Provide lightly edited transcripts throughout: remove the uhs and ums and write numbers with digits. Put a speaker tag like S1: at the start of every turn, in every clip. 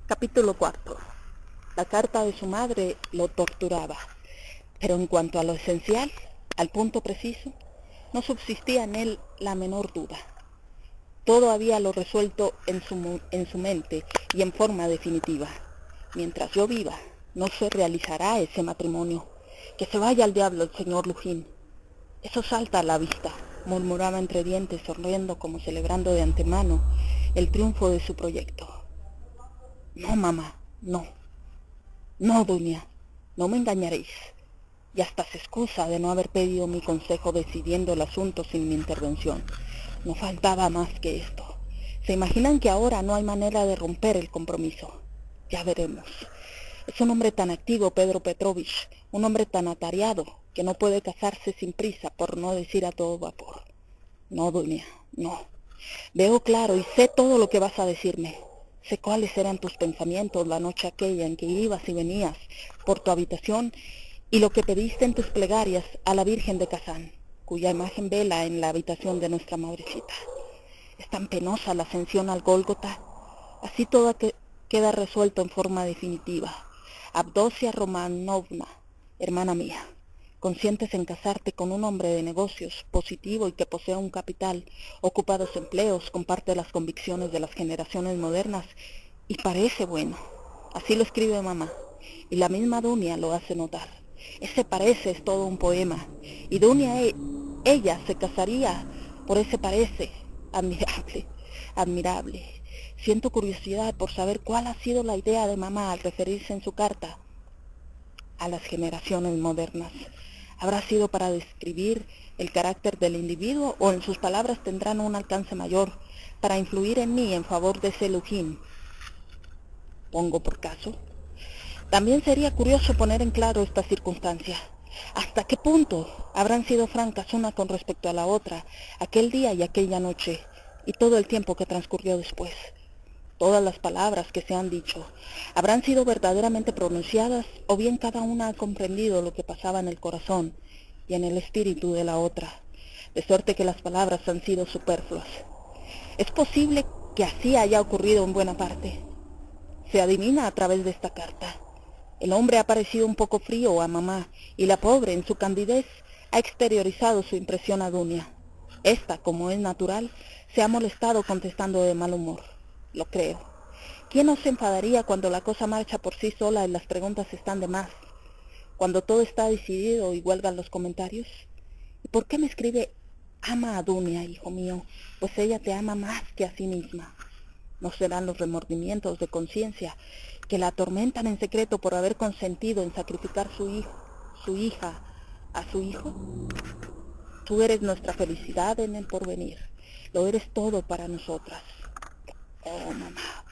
S1: Capítulo 4. La carta de su madre lo torturaba, pero en cuanto a lo esencial, al punto preciso, no subsistía en él la menor duda. Todo había lo resuelto en su mente y en forma definitiva. Mientras yo viva, no se realizará ese matrimonio. Que se vaya al diablo el señor Lujín. Eso salta a la vista, murmuraba entre dientes, sonriendo como celebrando de antemano el triunfo de su proyecto. No, mamá, no. No, Dunia, no me engañaréis. Y hasta se excusa de no haber pedido mi consejo decidiendo el asunto sin mi intervención. No faltaba más que esto. ¿Se imaginan que ahora no hay manera de romper el compromiso? Ya veremos. Es un hombre tan activo, Pedro Petrovich, un hombre tan atareado, que no puede casarse sin prisa, por no decir a todo vapor. No, Dunia, no. Veo claro y sé todo lo que vas a decirme. Sé cuáles eran tus pensamientos la noche aquella en que ibas y venías por tu habitación y lo que pediste en tus plegarias a la Virgen de Kazán, cuya imagen vela en la habitación de nuestra madrecita. Es tan penosa la ascensión al Gólgota. Así todo queda resuelto en forma definitiva. Abdosia Romanovna, hermana mía, ¿consientes en casarte con un hombre de negocios, positivo y que posea un capital, ocupa dos empleos, comparte las convicciones de las generaciones modernas y parece bueno? Así lo escribe mamá, y la misma Dunia lo hace notar. Ese parece es todo un poema, y Dunia, ella se casaría por ese parece. Admirable, admirable. Siento curiosidad por saber cuál ha sido la idea de mamá al referirse en su carta a las generaciones modernas. ¿Habrá sido para describir el carácter del individuo o en sus palabras tendrán un alcance mayor para influir en mí en favor de ese Lujín? Pongo por caso. También sería curioso poner en claro esta circunstancia. ¿Hasta qué punto habrán sido francas una con respecto a la otra, aquel día y aquella noche, y todo el tiempo que transcurrió después? Todas las palabras que se han dicho habrán sido verdaderamente pronunciadas o bien cada una ha comprendido lo que pasaba en el corazón y en el espíritu de la otra, de suerte que las palabras han sido superfluas. Es posible que así haya ocurrido en buena parte. Se adivina a través de esta carta. El hombre ha parecido un poco frío a mamá y la pobre, en su candidez, ha exteriorizado su impresión a Dunia. Esta, como es natural, se ha molestado contestando de mal humor. Lo creo. ¿Quién no se enfadaría cuando la cosa marcha por sí sola y las preguntas están de más? Cuando todo está decidido y huelgan los comentarios. ¿Y por qué me escribe ama a Dunia, hijo mío? Pues ella te ama más que a sí misma. ¿No serán los remordimientos de conciencia que la atormentan en secreto por haber consentido en sacrificar su hija a su hijo? Tú eres nuestra felicidad en el porvenir. Lo eres todo para nosotras. Oh, mamá.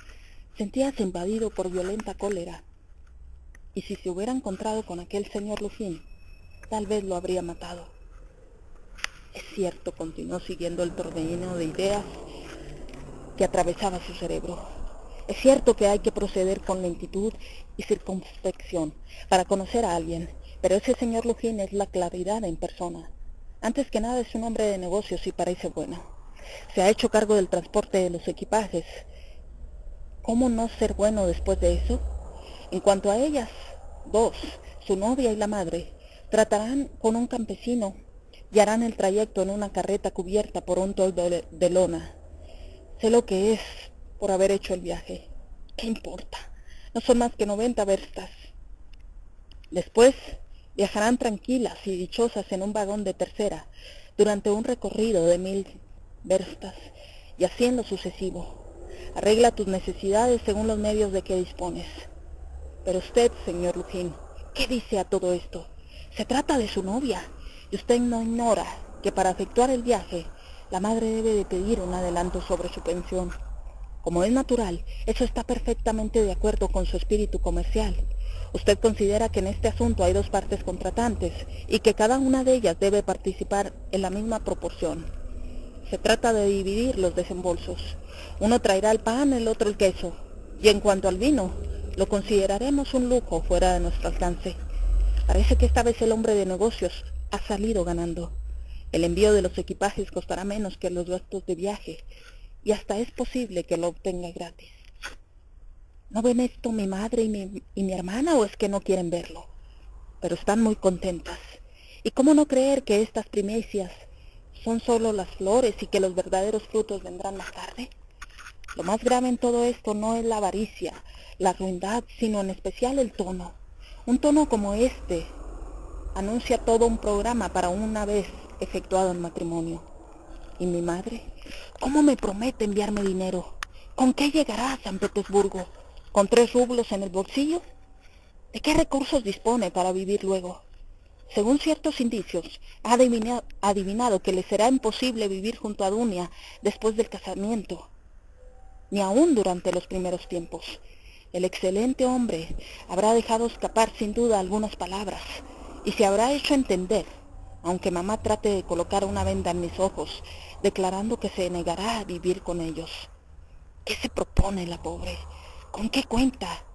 S1: Sentíase invadido por violenta cólera. Y si se hubiera encontrado con aquel señor Lujín, tal vez lo habría matado. Es cierto, continuó siguiendo el torbellino de ideas que atravesaba su cerebro. Es cierto que hay que proceder con lentitud y circunspección para conocer a alguien, pero ese señor Lujín es la claridad en persona. Antes que nada es un hombre de negocios y parece bueno. Se ha hecho cargo del transporte de los equipajes. ¿Cómo no ser bueno después de eso? En cuanto a ellas, dos, su novia y la madre, tratarán con un campesino y harán el trayecto en una carreta cubierta por un toldo de lona. Sé lo que es por haber hecho el viaje. ¿Qué importa? No son más que 90 verstas. Después viajarán tranquilas y dichosas en un vagón de tercera durante un recorrido de 1000 verstas y así en lo sucesivo. Arregla tus necesidades según los medios de que dispones. Pero usted, señor Lujín, ¿qué dice a todo esto? Se trata de su novia, y usted no ignora que para efectuar el viaje, la madre debe de pedir un adelanto sobre su pensión. Como es natural, eso está perfectamente de acuerdo con su espíritu comercial. Usted considera que en este asunto hay dos partes contratantes y que cada una de ellas debe participar en la misma proporción. Se trata de dividir los desembolsos. Uno traerá el pan, el otro el queso. Y en cuanto al vino, lo consideraremos un lujo fuera de nuestro alcance. Parece que esta vez el hombre de negocios ha salido ganando. El envío de los equipajes costará menos que los gastos de viaje, y hasta es posible que lo obtenga gratis. ¿No ven esto mi madre y mi hermana o es que no quieren verlo? Pero están muy contentas. ¿Y cómo no creer que estas primicias son solo las flores y que los verdaderos frutos vendrán más tarde? Lo más grave en todo esto no es la avaricia, la ruindad, sino en especial el tono. Un tono como este anuncia todo un programa para una vez efectuado el matrimonio. ¿Y mi madre? ¿Cómo me promete enviarme dinero? ¿Con qué llegará a San Petersburgo? ¿Con 3 rublos en el bolsillo? ¿De qué recursos dispone para vivir luego? Según ciertos indicios, ha adivinado que le será imposible vivir junto a Dunia después del casamiento, ni aún durante los primeros tiempos. El excelente hombre habrá dejado escapar sin duda algunas palabras y se habrá hecho entender, aunque mamá trate de colocar una venda en mis ojos, declarando que se negará a vivir con ellos. ¿Qué se propone la pobre? ¿Con qué cuenta?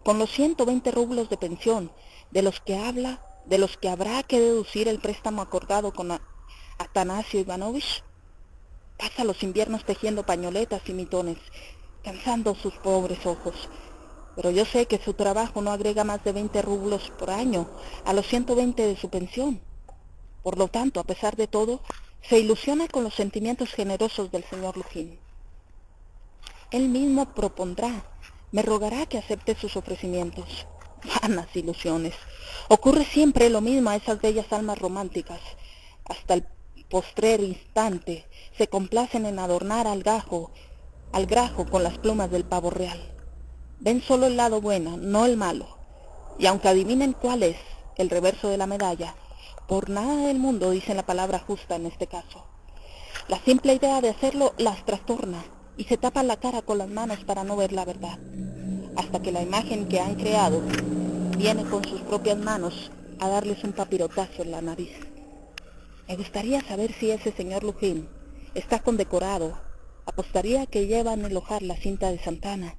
S1: Con los 120 rublos de pensión, de los que habrá que deducir el préstamo acordado con Atanasio Ivanovich. Pasa los inviernos tejiendo pañoletas y mitones, cansando sus pobres ojos. Pero yo sé que su trabajo no agrega más de 20 rublos por año a los 120 de su pensión. Por lo tanto, a pesar de todo, se ilusiona con los sentimientos generosos del señor Lujin. Él mismo propondrá, me rogará que acepte sus ofrecimientos. Vanas ilusiones. Ocurre siempre lo mismo a esas bellas almas románticas. Hasta el postrer instante se complacen en adornar al grajo con las plumas del pavo real. Ven solo el lado bueno, no el malo. Y aunque adivinen cuál es el reverso de la medalla, por nada del mundo dicen la palabra justa en este caso. La simple idea de hacerlo las trastorna y se tapan la cara con las manos para no ver la verdad, hasta que la imagen que han creado viene con sus propias manos a darles un papirotazo en la nariz. Me gustaría saber si ese señor Lujin está condecorado. Apostaría que lleva en el ojal la cinta de Santana,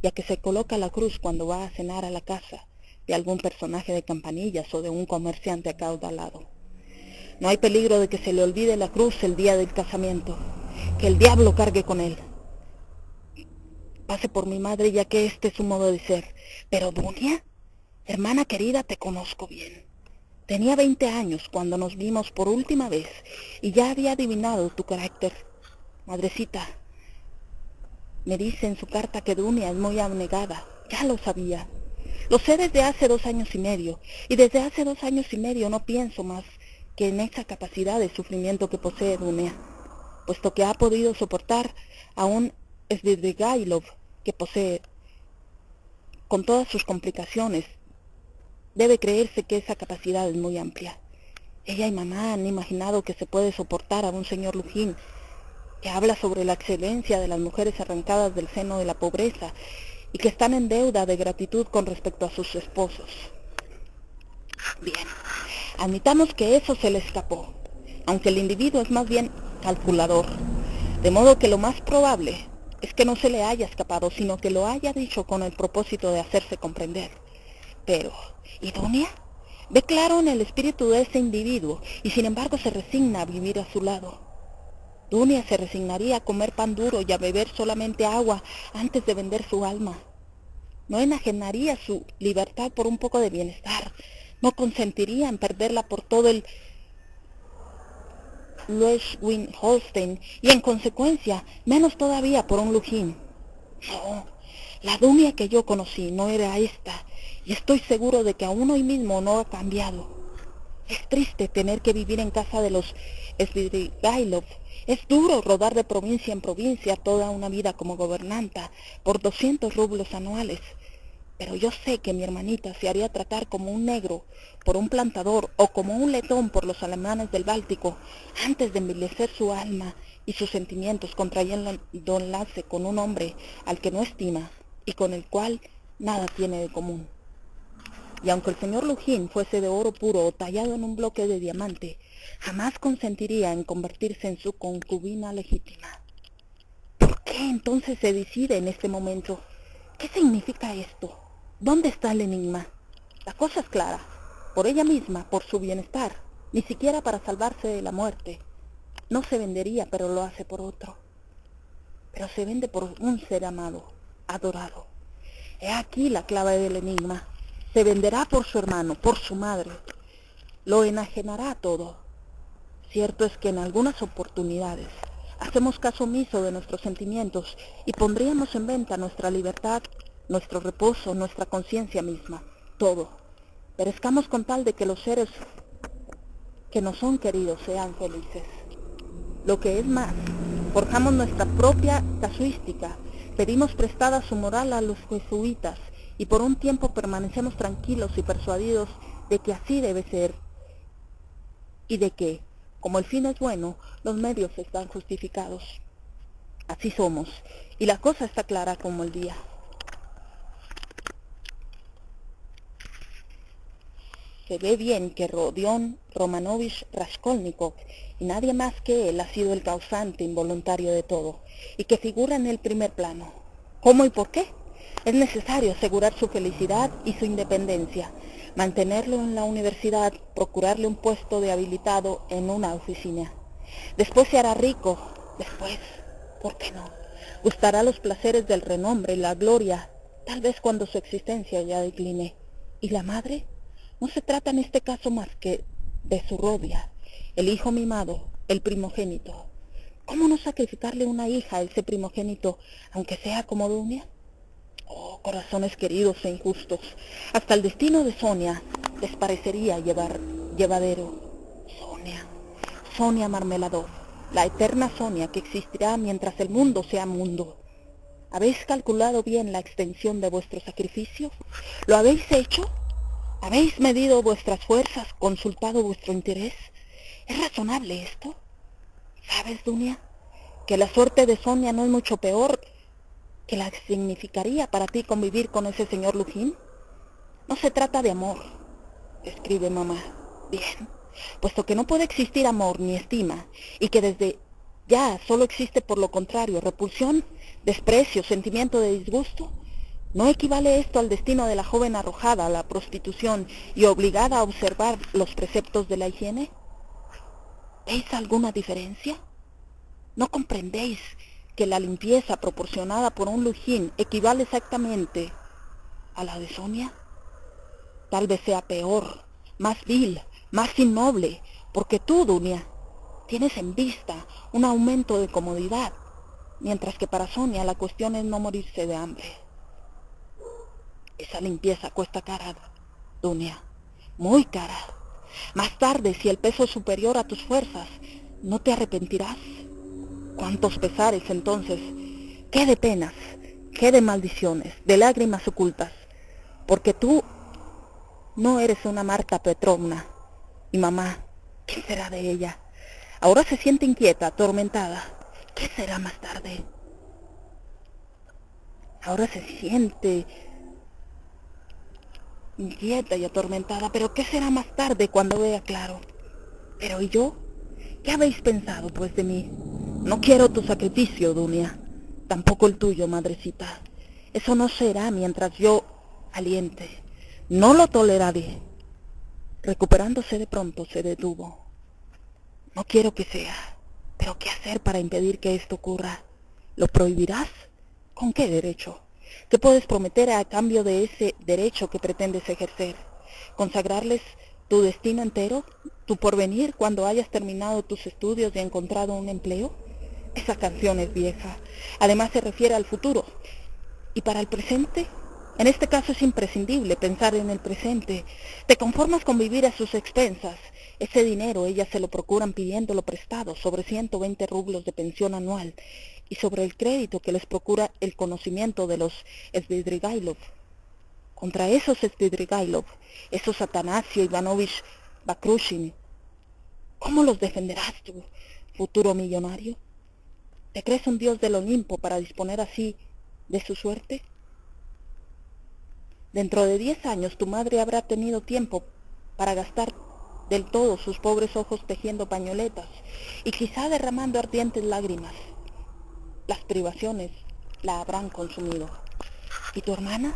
S1: ya que se coloca la cruz cuando va a cenar a la casa de algún personaje de Campanillas o de un comerciante acaudalado. No hay peligro de que se le olvide la cruz el día del casamiento. Que el diablo cargue con él. Pase por mi madre, ya que este es su modo de ser. Pero Dunia, hermana querida, te conozco bien. Tenía 20 años cuando nos vimos por última vez y ya había adivinado tu carácter. Madrecita, me dice en su carta que Dunia es muy abnegada. Ya lo sabía. Lo sé desde hace 2 años y medio, y desde hace 2 años y medio no pienso más que en esa capacidad de sufrimiento que posee Dunia, puesto que ha podido soportar a un Svidrigailov que posee, con todas sus complicaciones. Debe creerse que esa capacidad es muy amplia. Ella y mamá han imaginado que se puede soportar a un señor Lujin, que habla sobre la excelencia de las mujeres arrancadas del seno de la pobreza y que están en deuda de gratitud con respecto a sus esposos. Bien, admitamos que eso se le escapó, aunque el individuo es más bien calculador, de modo que lo más probable es que no se le haya escapado, sino que lo haya dicho con el propósito de hacerse comprender. Pero, ¿y Dunia? Ve claro en el espíritu de ese individuo y sin embargo se resigna a vivir a su lado. Dunia se resignaría a comer pan duro y a beber solamente agua antes de vender su alma. No enajenaría su libertad por un poco de bienestar. No consentiría en perderla por todo el Schleswig-Holstein y en consecuencia menos todavía por un Lujin. No, la Dunia que yo conocí no era esta y estoy seguro de que aún hoy mismo no ha cambiado. Es triste tener que vivir en casa de los Svidrigailov. Es duro rodar de provincia en provincia toda una vida como gobernanta por 200 rublos anuales. Pero yo sé que mi hermanita se haría tratar como un negro por un plantador o como un letón por los alemanes del Báltico antes de envilecer su alma y sus sentimientos contrayendo enlace con un hombre al que no estima y con el cual nada tiene de común. Y aunque el señor Lujin fuese de oro puro o tallado en un bloque de diamante, jamás consentiría en convertirse en su concubina legítima. ¿Por qué entonces se decide en este momento? ¿Qué significa esto? ¿Dónde está el enigma? La cosa es clara. Por ella misma, por su bienestar, ni siquiera para salvarse de la muerte. No se vendería, pero lo hace por otro. Pero se vende por un ser amado, adorado. He aquí la clave del enigma. Se venderá por su hermano, por su madre. Lo enajenará todo. Cierto es que en algunas oportunidades hacemos caso omiso de nuestros sentimientos y pondríamos en venta nuestra libertad, nuestro reposo, nuestra conciencia misma, todo. Perezcamos con tal de que los seres que nos son queridos sean felices. Lo que es más, forjamos nuestra propia casuística, pedimos prestada su moral a los jesuitas y por un tiempo permanecemos tranquilos y persuadidos de que así debe ser y de que, como el fin es bueno, los medios están justificados. Así somos, y la cosa está clara como el día. Se ve bien que Rodion Romanovich Raskolnikov y nadie más que él ha sido el causante involuntario de todo, y que figura en el primer plano. ¿Cómo y por qué? Es necesario asegurar su felicidad y su independencia, mantenerlo en la universidad, procurarle un puesto de habilitado en una oficina. Después se hará rico, después, ¿por qué no? Gustará los placeres del renombre y la gloria, tal vez cuando su existencia ya decline. ¿Y la madre? No se trata en este caso más que de su Rodia, el hijo mimado, el primogénito. ¿Cómo no sacrificarle una hija a ese primogénito, aunque sea como Dunia? Oh, corazones queridos e injustos, hasta el destino de Sonia les parecería llevadero. Sonia Marmeladov, la eterna Sonia que existirá mientras el mundo sea mundo. ¿Habéis calculado bien la extensión de vuestro sacrificio? ¿Lo habéis hecho? ¿Habéis medido vuestras fuerzas, consultado vuestro interés? ¿Es razonable esto? ¿Sabes, Dunia, que la suerte de Sonia no es mucho peor que la que significaría para ti convivir con ese señor Lujin? No se trata de amor, escribe mamá. Bien, puesto que no puede existir amor ni estima, y que desde ya solo existe por lo contrario repulsión, desprecio, sentimiento de disgusto, ¿no equivale esto al destino de la joven arrojada a la prostitución y obligada a observar los preceptos de la higiene? ¿Veis alguna diferencia? ¿No comprendéis que la limpieza proporcionada por un Lujin equivale exactamente a la de Sonia? Tal vez sea peor, más vil, más innoble, porque tú, Dunia, tienes en vista un aumento de comodidad, mientras que para Sonia la cuestión es no morirse de hambre. Esa limpieza cuesta cara, Dunia, muy cara. Más tarde, si el peso es superior a tus fuerzas, ¿no te arrepentirás? ¿Cuántos pesares entonces? ¿Qué de penas? ¿Qué de maldiciones? ¿De lágrimas ocultas? Porque tú no eres una Marta Petrovna. Y mamá, ¿qué será de ella? Ahora se siente inquieta, atormentada. ¿Qué será más tarde? Ahora se siente inquieta y atormentada, pero ¿qué será más tarde cuando vea claro? Pero ¿y yo? ¿Qué habéis pensado, pues, de mí? No quiero tu sacrificio, Dunia, tampoco el tuyo, madrecita. Eso no será mientras yo aliente. No lo toleraré. Recuperándose de pronto, se detuvo. No quiero que sea, pero ¿qué hacer para impedir que esto ocurra? ¿Lo prohibirás? ¿Con qué derecho? ¿Qué puedes prometer a cambio de ese derecho que pretendes ejercer? ¿Consagrarles tu destino entero? ¿Tu porvenir cuando hayas terminado tus estudios y encontrado un empleo? Esa canción es vieja. Además se refiere al futuro. ¿Y para el presente? En este caso es imprescindible pensar en el presente. ¿Te conformas con vivir a sus expensas? Ese dinero ellas se lo procuran pidiéndolo prestado sobre 120 rublos de pensión anual y sobre el crédito que les procura el conocimiento de los Svidrigailov. Contra esos Svidrigailov, esos Atanasio Ivanovich Bakrushin, ¿cómo los defenderás tú, futuro millonario? ¿Te crees un dios del Olimpo para disponer así de su suerte? Dentro de 10 años tu madre habrá tenido tiempo para gastar del todo sus pobres ojos tejiendo pañoletas y quizá derramando ardientes lágrimas. Las privaciones la habrán consumido. ¿Y tu hermana?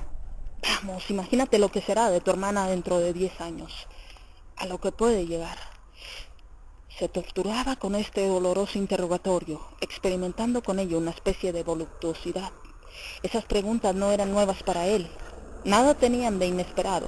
S1: Vamos, imagínate lo que será de tu hermana dentro de 10 años, a lo que puede llegar. Se torturaba con este doloroso interrogatorio, experimentando con ello una especie de voluptuosidad. Esas preguntas no eran nuevas para él, nada tenían de inesperado.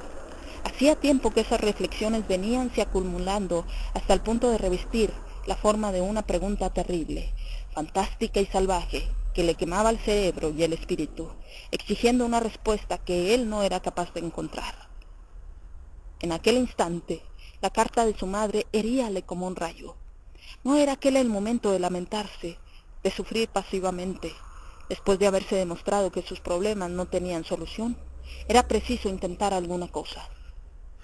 S1: Hacía tiempo que esas reflexiones veníanse acumulando hasta el punto de revestir la forma de una pregunta terrible, fantástica y salvaje, que le quemaba el cerebro y el espíritu, exigiendo una respuesta que él no era capaz de encontrar. En aquel instante, la carta de su madre heríale como un rayo. No era aquel el momento de lamentarse, de sufrir pasivamente, después de haberse demostrado que sus problemas no tenían solución. Era preciso intentar alguna cosa.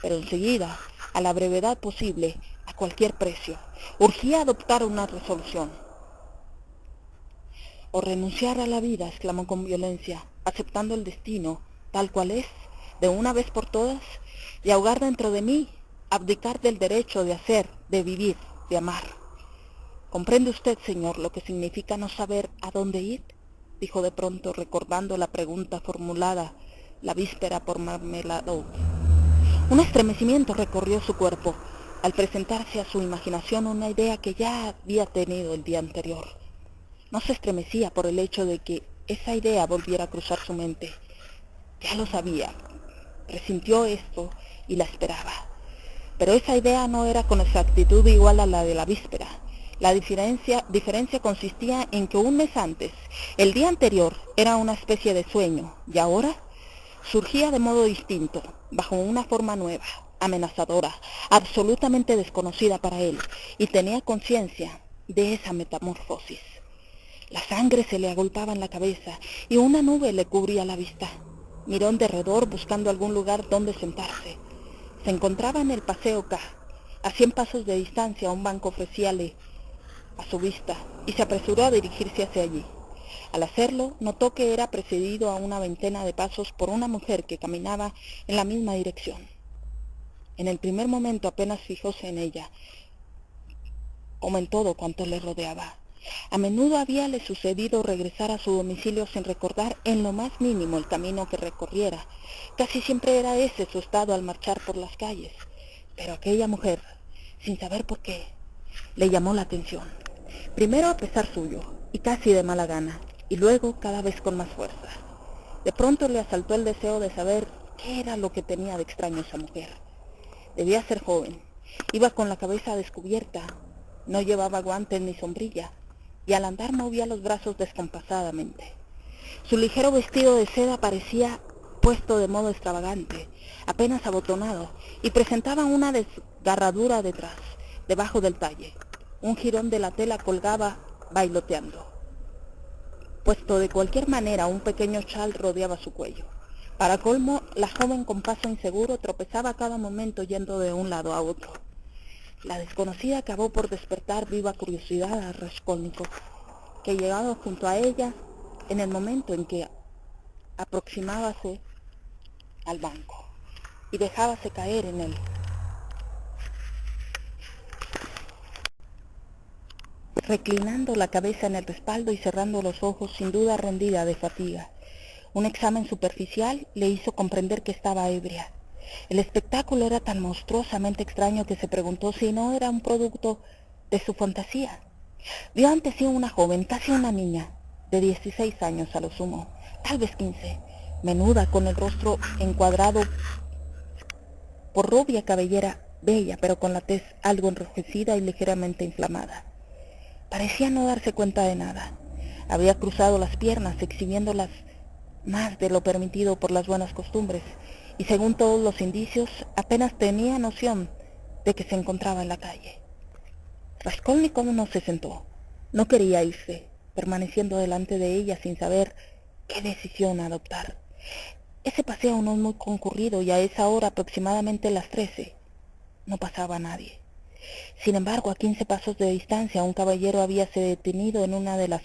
S1: Pero enseguida, a la brevedad posible, a cualquier precio, urgía adoptar una resolución. O renunciar a la vida, exclamó con violencia, aceptando el destino, tal cual es, de una vez por todas, y ahogar dentro de mí, abdicar del derecho de hacer, de vivir, de amar. ¿Comprende usted, señor, lo que significa no saber a dónde ir?, dijo de pronto, recordando la pregunta formulada la víspera por Marmeladov. Un estremecimiento recorrió su cuerpo al presentarse a su imaginación una idea que ya había tenido el día anterior. No se estremecía por el hecho de que esa idea volviera a cruzar su mente. Ya lo sabía, presintió esto y la esperaba. Pero esa idea no era con exactitud igual a la de la víspera. La diferencia consistía en que un mes antes, el día anterior, era una especie de sueño, y ahora surgía de modo distinto, bajo una forma nueva, amenazadora, absolutamente desconocida para él, y tenía conciencia de esa metamorfosis. La sangre se le agolpaba en la cabeza y una nube le cubría la vista. Miró en derredor buscando algún lugar donde sentarse. Se encontraba en el Paseo K. A 100 pasos de distancia un banco ofrecíale a su vista y se apresuró a dirigirse hacia allí. Al hacerlo, notó que era precedido a una veintena de pasos por una mujer que caminaba en la misma dirección. En el primer momento apenas fijóse en ella, como en todo cuanto le rodeaba. A menudo habíale sucedido regresar a su domicilio sin recordar en lo más mínimo el camino que recorriera. Casi siempre era ese su estado al marchar por las calles. Pero aquella mujer, sin saber por qué, le llamó la atención. Primero a pesar suyo, y casi de mala gana, y luego cada vez con más fuerza. De pronto le asaltó el deseo de saber qué era lo que tenía de extraño esa mujer. Debía ser joven, iba con la cabeza descubierta, no llevaba guantes ni sombrilla, y al andar movía los brazos descompasadamente. Su ligero vestido de seda parecía puesto de modo extravagante, apenas abotonado, y presentaba una desgarradura detrás, debajo del talle. Un jirón de la tela colgaba bailoteando. Puesto de cualquier manera, un pequeño chal rodeaba su cuello. Para colmo, la joven con paso inseguro tropezaba a cada momento yendo de un lado a otro. La desconocida acabó por despertar viva curiosidad a Raskolnikov, que llegaba junto a ella en el momento en que aproximábase al banco y dejábase caer en él. Reclinando la cabeza en el respaldo y cerrando los ojos, sin duda rendida de fatiga. Un examen superficial le hizo comprender que estaba ebria. El espectáculo era tan monstruosamente extraño que se preguntó si no era un producto de su fantasía. Vio ante sí una joven, casi una niña, de 16 años a lo sumo, tal vez 15, menuda, con el rostro encuadrado por rubia cabellera, bella, pero con la tez algo enrojecida y ligeramente inflamada. Parecía no darse cuenta de nada. Había cruzado las piernas, exhibiéndolas más de lo permitido por las buenas costumbres, y según todos los indicios, apenas tenía noción de que se encontraba en la calle. Raskolnikov no se sentó. No quería irse, permaneciendo delante de ella sin saber qué decisión adoptar. Ese paseo no es muy concurrido y a esa hora, aproximadamente las 13, no pasaba nadie. Sin embargo, a 15 pasos de distancia, un caballero habíase detenido en una de las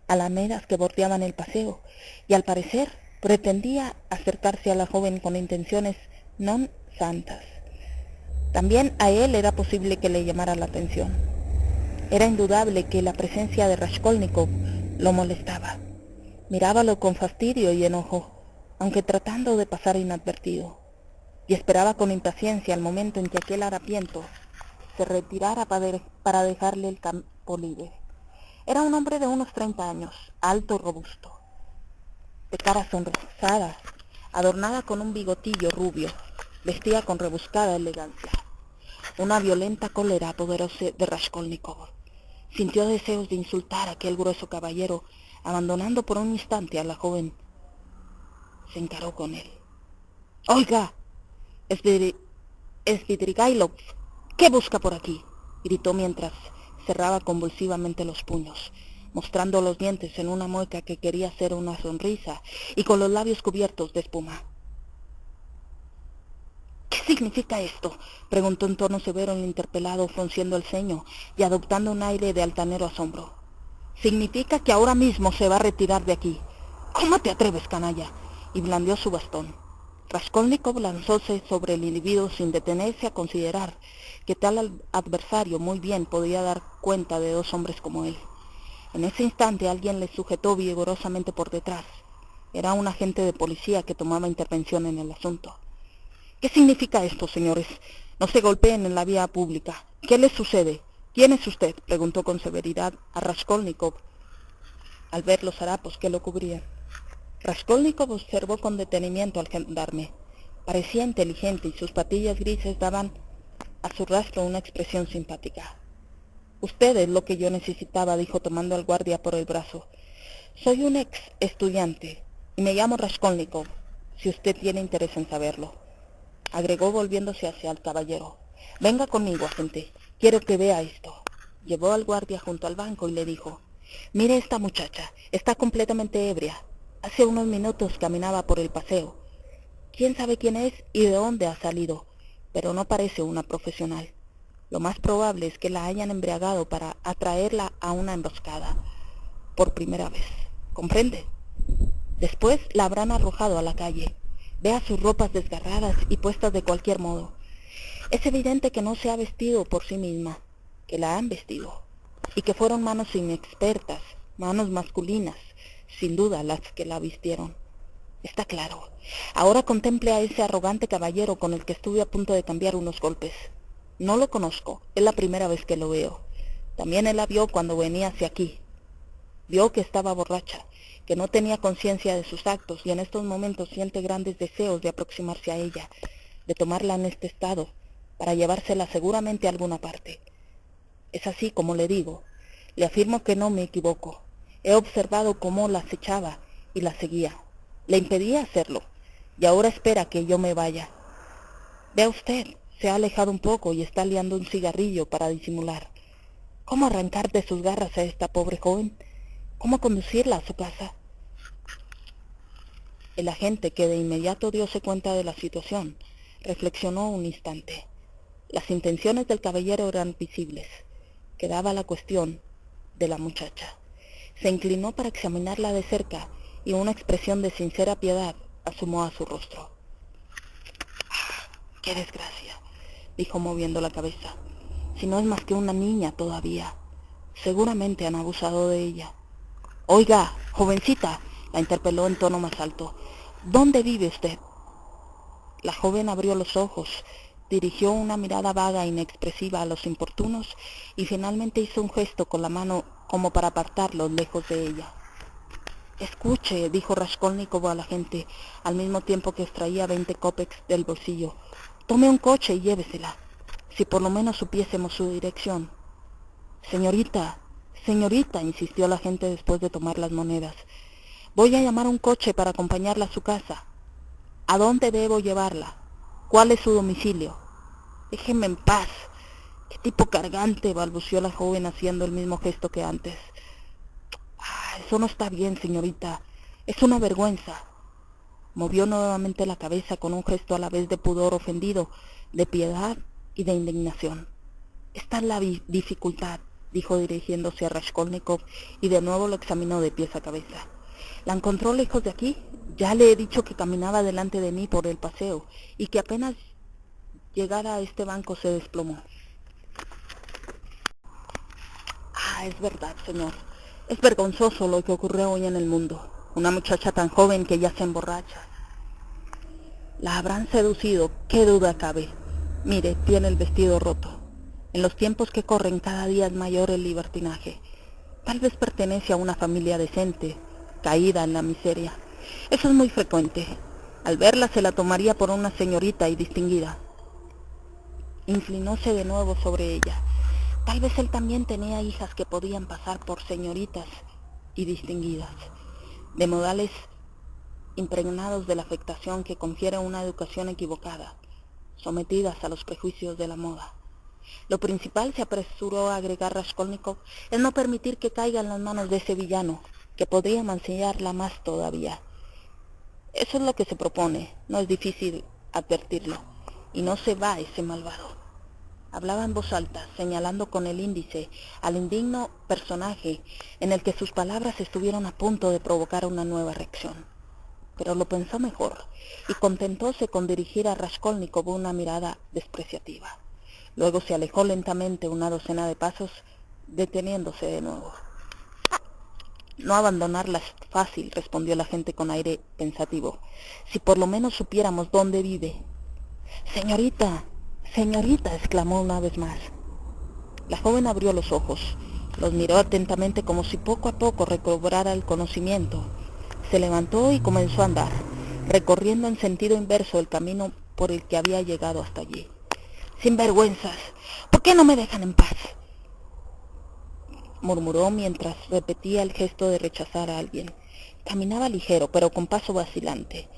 S1: alamedas que bordeaban el paseo, y al parecer pretendía acercarse a la joven con intenciones non santas. También a él era posible que le llamara la atención. Era indudable que la presencia de Raskolnikov lo molestaba. Mirábalo con fastidio y enojo, aunque tratando de pasar inadvertido, y esperaba con impaciencia el momento en que aquel harapiento se retirara para dejarle el campo libre. Era un hombre de unos 30 años, alto y robusto. de cara sonrosada, adornada con un bigotillo rubio, vestía con rebuscada elegancia. Una violenta cólera apoderóse de Raskolnikov. Sintió deseos de insultar a aquel grueso caballero, abandonando por un instante a la joven. Se encaró con él. «Oiga, Svidrigailov, ¿qué busca por aquí?», gritó mientras cerraba convulsivamente los puños, mostrando los dientes en una mueca que quería ser una sonrisa y con los labios cubiertos de espuma. «¿Qué significa esto?», preguntó en tono severo el interpelado, frunciendo el ceño y adoptando un aire de altanero asombro. «Significa que ahora mismo se va a retirar de aquí». «¿Cómo te atreves, canalla?», y blandió su bastón. Raskolnikov lanzóse sobre el individuo sin detenerse a considerar que tal adversario muy bien podía dar cuenta de dos hombres como él. En ese instante alguien le sujetó vigorosamente por detrás. Era un agente de policía que tomaba intervención en el asunto. «¿Qué significa esto, señores? No se golpeen en la vía pública. ¿Qué les sucede? ¿Quién es usted?», preguntó con severidad a Raskolnikov al ver los harapos que lo cubrían. Raskolnikov observó con detenimiento al gendarme. Parecía inteligente y sus patillas grises daban a su rostro una expresión simpática. «Usted es lo que yo necesitaba», dijo tomando al guardia por el brazo. «Soy un ex estudiante y me llamo Raskolnikov, si usted tiene interés en saberlo», agregó volviéndose hacia el caballero. «Venga conmigo, agente, quiero que vea esto». Llevó al guardia junto al banco y le dijo: «Mire esta muchacha, está completamente ebria. Hace unos minutos caminaba por el paseo. Quién sabe quién es y de dónde ha salido, pero no parece una profesional. Lo más probable es que la hayan embriagado para atraerla a una emboscada por primera vez. ¿Comprende? Después la habrán arrojado a la calle. Vea sus ropas desgarradas y puestas de cualquier modo. Es evidente que no se ha vestido por sí misma, que la han vestido, y que fueron manos inexpertas, manos masculinas, sin duda las que la vistieron. Está claro. Ahora contemple a ese arrogante caballero con el que estuve a punto de cambiar unos golpes. No lo conozco, es la primera vez que lo veo. También él la vio cuando venía hacia aquí. Vio que estaba borracha, que no tenía conciencia de sus actos y en estos momentos siente grandes deseos de aproximarse a ella, de tomarla en este estado, para llevársela seguramente a alguna parte. Es así como le digo. Le afirmo que no me equivoco. He observado cómo la acechaba y la seguía. Le impedía hacerlo, y ahora espera que yo me vaya. Vea usted, se ha alejado un poco y está liando un cigarrillo para disimular. ¿Cómo arrancar de sus garras a esta pobre joven? ¿Cómo conducirla a su casa?». El agente, que de inmediato diose cuenta de la situación, reflexionó un instante. Las intenciones del caballero eran visibles. Quedaba la cuestión de la muchacha. Se inclinó para examinarla de cerca y una expresión de sincera piedad asomó a su rostro. «¡Ah, qué desgracia!», dijo moviendo la cabeza. «Si no es más que una niña todavía. Seguramente han abusado de ella». «Oiga, jovencita», la interpeló en tono más alto, «¿dónde vive usted?». La joven abrió los ojos, dirigió una mirada vaga e inexpresiva a los importunos y finalmente hizo un gesto con la mano como para apartarlos lejos de ella. «Escuche», dijo Raskolnikov a la gente, al mismo tiempo que extraía 20 kopecks del bolsillo. «Tome un coche y llévesela. Si por lo menos supiésemos su dirección». «Señorita, señorita», insistió la gente después de tomar las monedas. «Voy a llamar un coche para acompañarla a su casa». «¿A dónde debo llevarla? ¿Cuál es su domicilio?». «Déjeme en paz». «Qué tipo cargante», balbuceó la joven haciendo el mismo gesto que antes. «Eso no está bien, señorita. Es una vergüenza». Movió nuevamente la cabeza con un gesto a la vez de pudor ofendido, de piedad y de indignación. «Esta es la dificultad», dijo dirigiéndose a Raskolnikov y de nuevo lo examinó de pies a cabeza. «¿La encontró lejos de aquí? Ya le he dicho que caminaba delante de mí por el paseo y que apenas llegara a este banco se desplomó». «Es verdad, señor. Es vergonzoso lo que ocurrió hoy en el mundo. Una muchacha tan joven que ya se emborracha. La habrán seducido, qué duda cabe. Mire, tiene el vestido roto. En los tiempos que corren cada día es mayor el libertinaje. Tal vez pertenece a una familia decente, caída en la miseria. Eso es muy frecuente. Al verla se la tomaría por una señorita y distinguida. Inclinóse de nuevo sobre ella. Tal vez él también tenía hijas que podían pasar por señoritas y distinguidas, de modales impregnados de la afectación que confiere una educación equivocada, sometidas a los prejuicios de la moda. Lo principal, se apresuró a agregar Raskolnikov, es no permitir que caiga en las manos de ese villano, que podría mancillarla más todavía. Eso es lo que se propone, no es difícil advertirlo, y no se va ese malvado. Hablaba en voz alta, señalando con el índice al indigno personaje en el que sus palabras estuvieron a punto de provocar una nueva reacción. Pero lo pensó mejor, y contentóse con dirigir a Raskolnikov una mirada despreciativa. Luego se alejó lentamente una docena de pasos, deteniéndose de nuevo. No abandonarla es fácil, respondió la gente con aire pensativo. Si por lo menos supiéramos dónde vive. Señorita, señorita, exclamó una vez más. La joven abrió los ojos, los miró atentamente como si poco a poco recobrara el conocimiento. Se levantó y comenzó a andar, recorriendo en sentido inverso el camino por el que había llegado hasta allí. Sinvergüenzas, ¿por qué no me dejan en paz?, murmuró mientras repetía el gesto de rechazar a alguien. Caminaba ligero, pero con paso vacilante.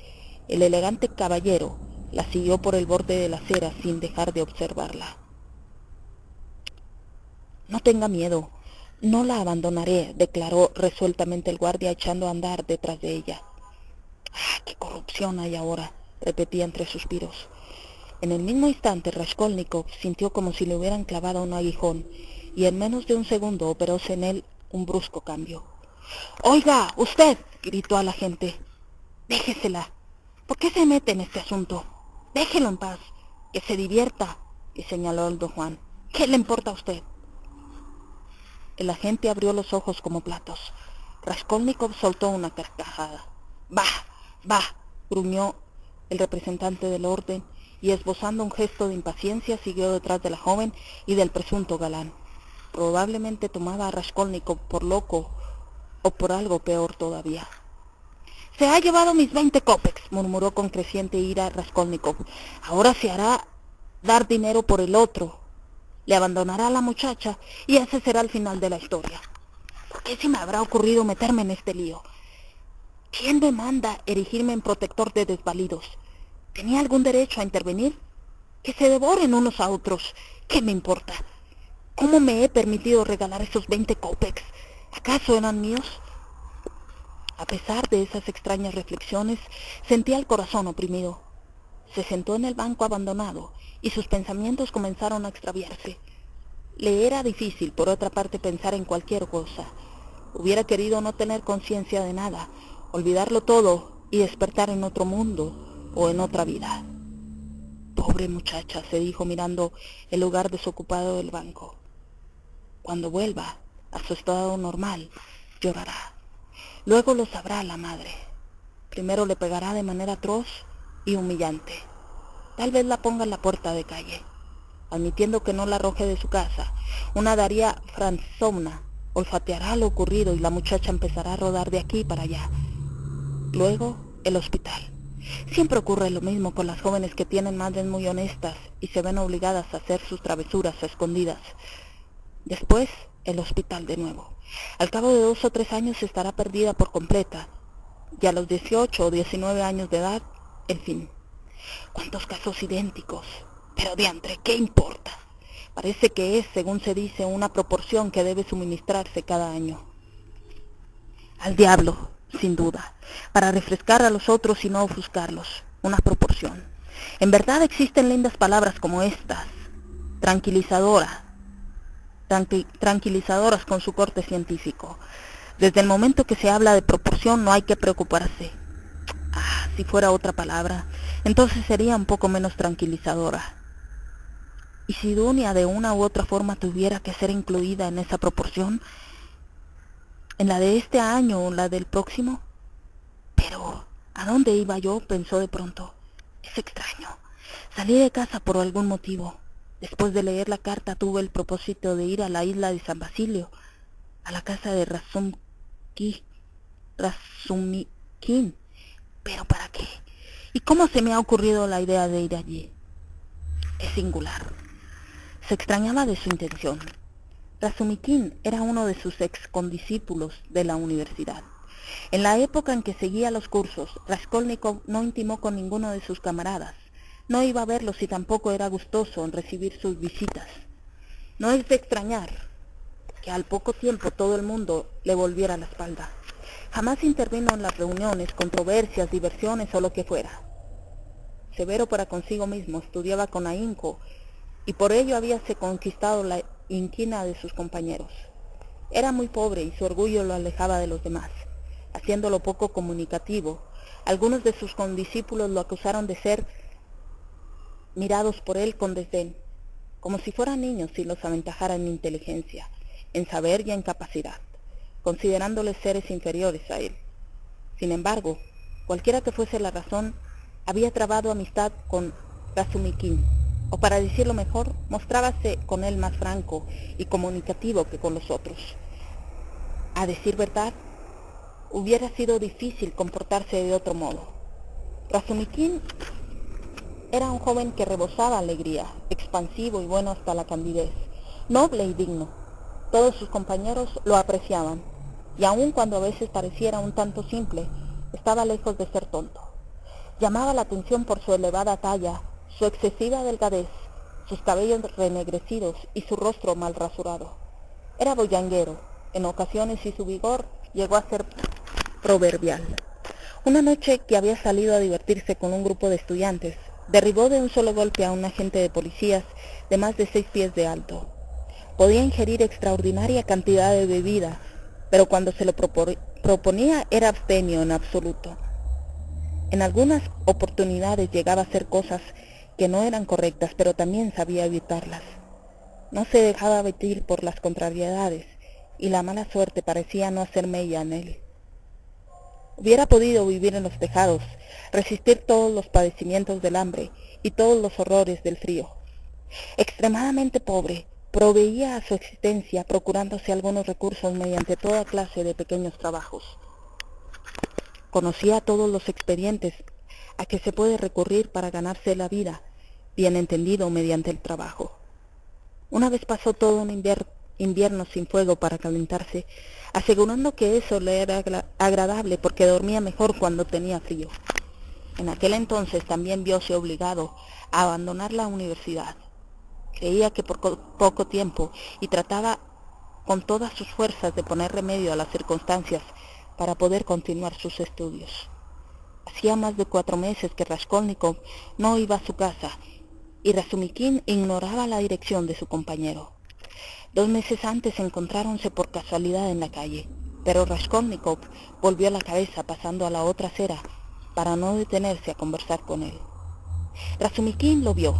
S1: El elegante caballero la siguió por el borde de la acera sin dejar de observarla. No tenga miedo, no la abandonaré, declaró resueltamente el guardia echando a andar detrás de ella. ¡Ah, qué corrupción hay ahora!, repetía entre suspiros. En el mismo instante Raskolnikov sintió como si le hubieran clavado un aguijón, y en menos de un segundo operóse en él un brusco cambio. «¡Oiga, usted!», gritó a la gente. «Déjesela. ¿Por qué se mete en este asunto? Déjelo en paz. Que se divierta», y señaló el don Juan. «¿Qué le importa a usted?». El agente abrió los ojos como platos. Raskolnikov soltó una carcajada. «¡Bah! ¡Bah!», gruñó el representante del orden, y esbozando un gesto de impaciencia siguió detrás de la joven y del presunto galán. Probablemente tomaba a Raskolnikov por loco o por algo peor todavía. «Se ha llevado mis 20 kopecks», murmuró con creciente ira Raskolnikov. «Ahora se hará dar dinero por el otro. Le abandonará a la muchacha y ese será el final de la historia. ¿Por qué se me habrá ocurrido meterme en este lío? ¿Quién me manda erigirme en protector de desvalidos? ¿Tenía algún derecho a intervenir? Que se devoren unos a otros. ¿Qué me importa? ¿Cómo me he permitido regalar esos 20 kopecks? ¿Acaso eran míos?». A pesar de esas extrañas reflexiones, sentía el corazón oprimido. Se sentó en el banco abandonado y sus pensamientos comenzaron a extraviarse. Le era difícil, por otra parte, pensar en cualquier cosa. Hubiera querido no tener conciencia de nada, olvidarlo todo y despertar en otro mundo o en otra vida. «Pobre muchacha», se dijo mirando el lugar desocupado del banco. «Cuando vuelva a su estado normal, llorará. Luego lo sabrá la madre. Primero le pegará de manera atroz y humillante. Tal vez la ponga en la puerta de calle, admitiendo que no la arroje de su casa. Una Daria Franzovna olfateará lo ocurrido y la muchacha empezará a rodar de aquí para allá. Luego, el hospital. Siempre ocurre lo mismo con las jóvenes que tienen madres muy honestas y se ven obligadas a hacer sus travesuras a escondidas. Después, el hospital de nuevo. Al cabo de 2 o 3 años estará perdida por completa, y a los 18 o 19 años de edad, el fin. ¿Cuántos casos idénticos? Pero diantre, ¿qué importa? Parece que es, según se dice, una proporción que debe suministrarse cada año. Al diablo, sin duda, para refrescar a los otros y no ofuscarlos, una proporción. En verdad existen lindas palabras como estas: tranquilizadoras con su corte científico. Desde el momento que se habla de proporción no hay que preocuparse. Ah, si fuera otra palabra, entonces sería un poco menos tranquilizadora. ¿Y si Dunia de una u otra forma tuviera que ser incluida en esa proporción? ¿En la de este año o la del próximo? Pero, ¿a dónde iba yo?, pensó de pronto. Es extraño. Salí de casa por algún motivo. Después de leer la carta tuve el propósito de ir a la isla de San Basilio, a la casa de Razumikin, ¿Pero para qué? ¿Y cómo se me ha ocurrido la idea de ir allí? Es singular. Se extrañaba de su intención. Razumikin era uno de sus ex condiscípulos de la universidad. En la época en que seguía los cursos, Raskolnikov no intimó con ninguno de sus camaradas. No iba a verlos y tampoco era gustoso en recibir sus visitas. No es de extrañar que al poco tiempo todo el mundo le volviera la espalda. Jamás intervino en las reuniones, controversias, diversiones o lo que fuera. Severo para consigo mismo, estudiaba con ahínco y por ello habíase conquistado la inquina de sus compañeros. Era muy pobre y su orgullo lo alejaba de los demás, haciéndolo poco comunicativo. Algunos de sus condiscípulos lo acusaron de ser mirados por él con desdén, como si fueran niños y los aventajara en inteligencia, en saber y en capacidad, considerándoles seres inferiores a él. Sin embargo, cualquiera que fuese la razón, había trabado amistad con Razumikin, o para decirlo mejor, mostrábase con él más franco y comunicativo que con los otros. A decir verdad, hubiera sido difícil comportarse de otro modo. Razumikin era un joven que rebosaba alegría, expansivo y bueno hasta la candidez, noble y digno. Todos sus compañeros lo apreciaban, y aun cuando a veces pareciera un tanto simple, estaba lejos de ser tonto. Llamaba la atención por su elevada talla, su excesiva delgadez, sus cabellos renegrecidos y su rostro mal rasurado. Era bullanguero, en ocasiones, y su vigor llegó a ser proverbial. Una noche que había salido a divertirse con un grupo de estudiantes, derribó de un solo golpe a un agente de policías de más de 6 pies de alto. Podía ingerir extraordinaria cantidad de bebida, pero cuando se lo proponía era abstemio en absoluto. En algunas oportunidades llegaba a hacer cosas que no eran correctas, pero también sabía evitarlas. No se dejaba abatir por las contrariedades, y la mala suerte parecía no hacer mella en él. Hubiera podido vivir en los tejados, resistir todos los padecimientos del hambre y todos los horrores del frío. Extremadamente pobre, proveía a su existencia procurándose algunos recursos mediante toda clase de pequeños trabajos. Conocía todos los expedientes a que se puede recurrir para ganarse la vida, bien entendido mediante el trabajo. Una vez pasó todo un invierno sin fuego para calentarse, asegurando que eso le era agradable porque dormía mejor cuando tenía frío. En aquel entonces también vióse obligado a abandonar la universidad. Creía que por poco tiempo y trataba con todas sus fuerzas de poner remedio a las circunstancias para poder continuar sus estudios. Hacía más de 4 meses que Raskolnikov no iba a su casa y Razumikin ignoraba la dirección de su compañero. 2 meses antes encontráronse por casualidad en la calle, pero Raskolnikov volvió la cabeza pasando a la otra acera para no detenerse a conversar con él. Razumikin lo vio,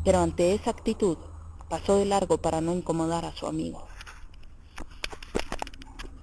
S1: pero ante esa actitud pasó de largo para no incomodar a su amigo.